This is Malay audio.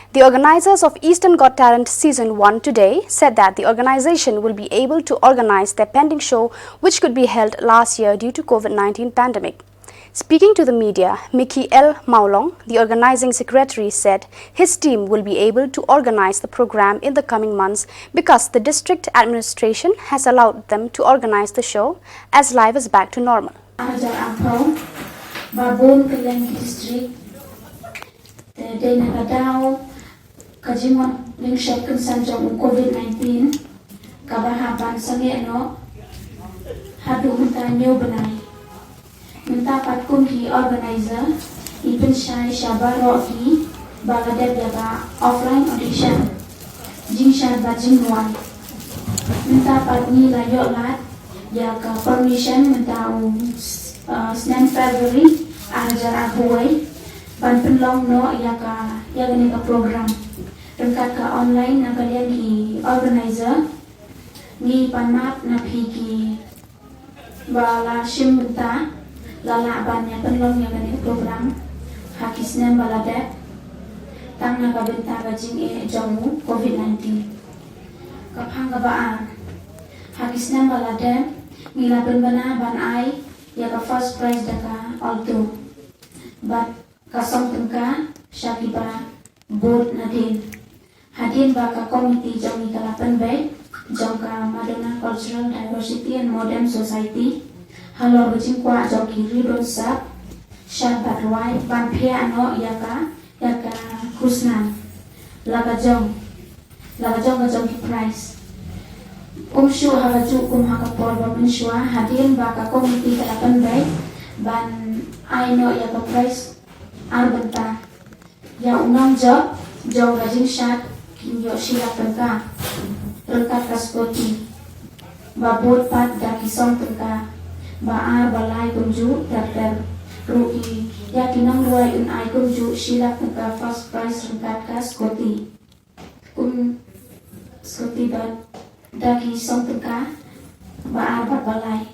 The organizers of Eastern Got Talent Season 1 today said that the organization will be able to organize their pending show, which could be held last year due to COVID-19 pandemic. Speaking to the media, Mickey L. Maulong, the organizing secretary, said his team will be able to organize the program in the coming months because the district administration has allowed them to organize the show as life is back to normal. Kajimon ling shop kunsan jong COVID-19 kabahaban sange no hadu munta new benai munta pat kun ki organizer ipin shai shabaro ki bagadeb yaga offline audition jing shan ba jing wan munta pat ni la yo lat yaga permission munta snan February ajar ahuai ban penlong no yaga ni ka program Rengkat ka online na kalian ki organizer ni panmat na piki bala shimta lala bannya penlong yang kani program hakisnya balade tang na kabenta gajing jamu COVID-19 kaphang kabaan hakisnya balade ngila penbana ban ai ya ka first prize daka alto bat kasong tengka syakiba board nadin Hadin baka komiti jong ikalapan bay jong ka Madonna Cultural Diversity and Modern Society halor bajing kwa jong kiri don sab syat batwai ban pia ano yaka kusnan laga jong ka jong ki prize syu hagaju haka porba mensyua hadin baka komiti ikalapan bay ban aino yaka prize arbenta ya unang job jong bajing syat Kinyo sila tengka Rengkat kaskoti Babot pat dakisong tengka Baar balai kunju Daftar ruki Yakinang ruai unai kunju Sila tengka first prize rengkat kaskoti Skoti bat dakisong tengka Baar balai